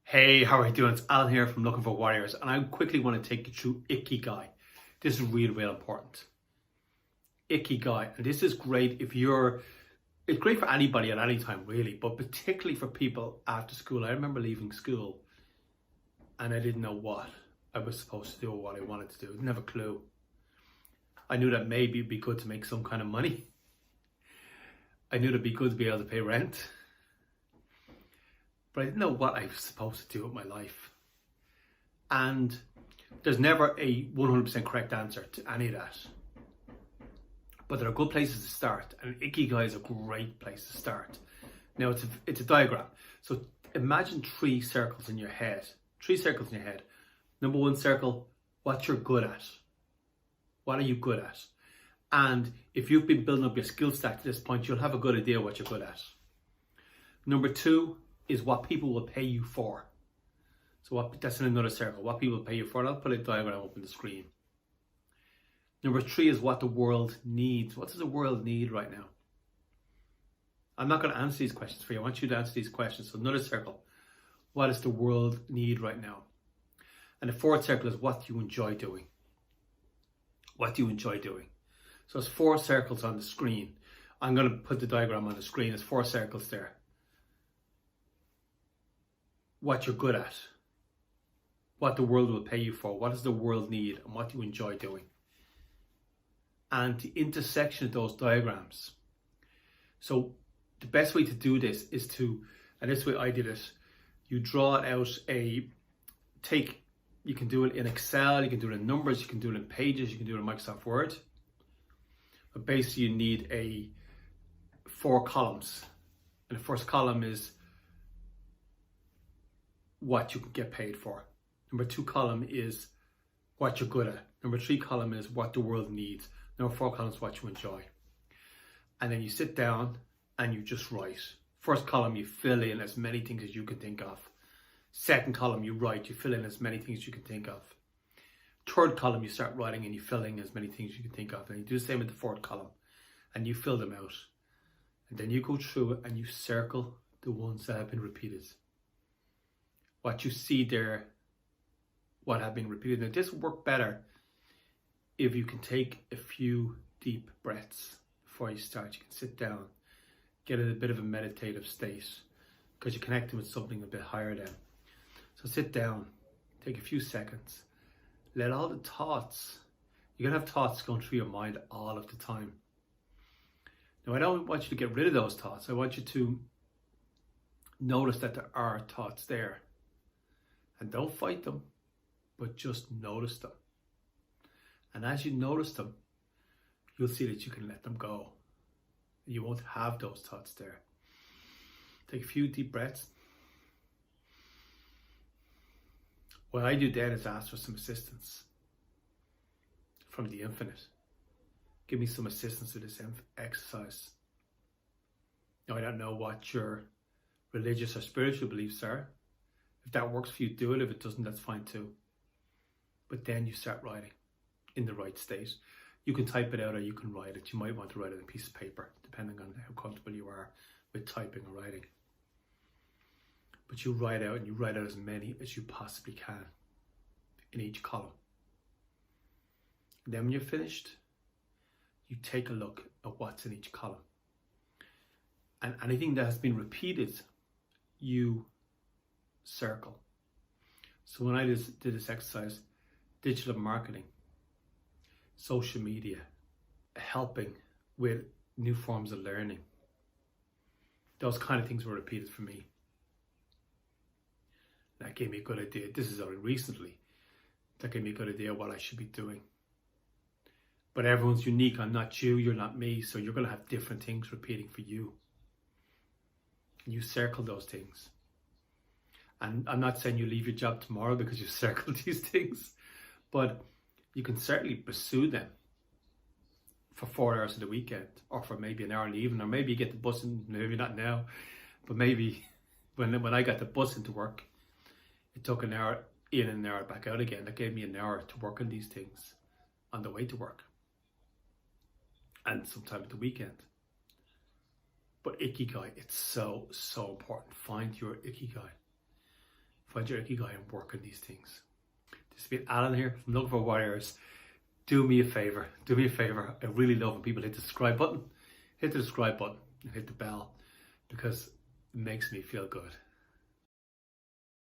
Hey, how are you doing? It's Alan here from Looking for Warriors, and I quickly want to take you through Ikigai. This is really important. Ikigai, and this is great it's great for anybody at any time, really, but particularly for people after school. I remember leaving school and I didn't know what I was supposed to do or what I wanted to do. I didn't have a clue. I knew that maybe it'd be good to make some kind of money. I knew it'd be good to be able to pay rent. But I didn't know what I was supposed to do with my life. And there's never a 100% correct answer to any of that. But there are good places to start, and Ikigai is a great place to start. Now it's a diagram. So imagine three circles in your head. Number one circle, what you're good at. What are you good at? And if you've been building up your skill stack to this point, you'll have a good idea what you're good at. Number two is what people will pay you for. So that's in another circle, what people pay you for. And I'll put a diagram up on the screen. Number three is what the world needs. What does the world need right now? I'm not going to answer these questions for you. I want you to answer these questions. So another circle, what does the world need right now? And the fourth circle is what do you enjoy doing? What do you enjoy doing? So it's four circles on the screen. I'm going to put the diagram on the screen. There's four circles there. What you're good at, what the world will pay you for, what does the world need, and what do you enjoy doing. And the intersection of those diagrams. So the best way to do this is and this way I did it, you draw it out you can do it in Excel, you can do it in numbers, you can do it in Pages, you can do it in Microsoft Word. But basically you need 4 columns. And the first column is what you can get paid for. Number 2 column is what you're good at. Number 3 column is what the world needs. Number 4 column is what you enjoy. And then you sit down and you just write. First column, you fill in as many things as you can think of. Second column, you write, you fill in as many things as you can think of. Third column, you start writing and you fill in as many things as you can think of. And you do the same with the fourth column and you fill them out. And then you go through it and you circle the ones that have been repeated. What you see there, what have been repeated. Now this will work better if you can take a few deep breaths before you start. You can sit down, get in a bit of a meditative state because you're connecting with something a bit higher then. So sit down, take a few seconds, let all the thoughts, you're going to have thoughts going through your mind all of the time. Now I don't want you to get rid of those thoughts. I want you to notice that there are thoughts there. And don't fight them, but just notice them. And as you notice them, you'll see that you can let them go. You won't have those thoughts there. Take a few deep breaths. What I do then is ask for some assistance from the infinite. Give me some assistance with this exercise. Now I don't know what your religious or spiritual beliefs are. If that works for you, do it. If it doesn't, that's fine too. But then you start writing in the right state. You can type it out or you can write it. You might want to write it on a piece of paper, depending on how comfortable you are with typing or writing. But you write out and you write out as many as you possibly can in each column. And then when you're finished, you take a look at what's in each column. And anything that has been repeated, you circle. So when I did this exercise, digital marketing, social media, helping with new forms of learning, those kind of things were repeated for me. That gave me a good idea. This is only recently. That gave me a good idea of what I should be doing. But everyone's unique. I'm not you, you're not me. So you're going to have different things repeating for you. And you circle those things. And I'm not saying you leave your job tomorrow because you circled these things. But you can certainly pursue them for 4 hours of the weekend. Or for maybe an hour in the evening. Or maybe you get the bus in, maybe not now. But maybe when I got the bus into work, it took an hour in and an hour back out again. That gave me an hour to work on these things on the way to work. And sometime at the weekend. But Ikigai, it's so important. Find your Ikigai. find your Ikigai and work on these things. This has been Alan here from Looking for Warriors. Do me a favor. I really love when people hit the subscribe button. Hit the subscribe button and hit the bell, because it makes me feel good.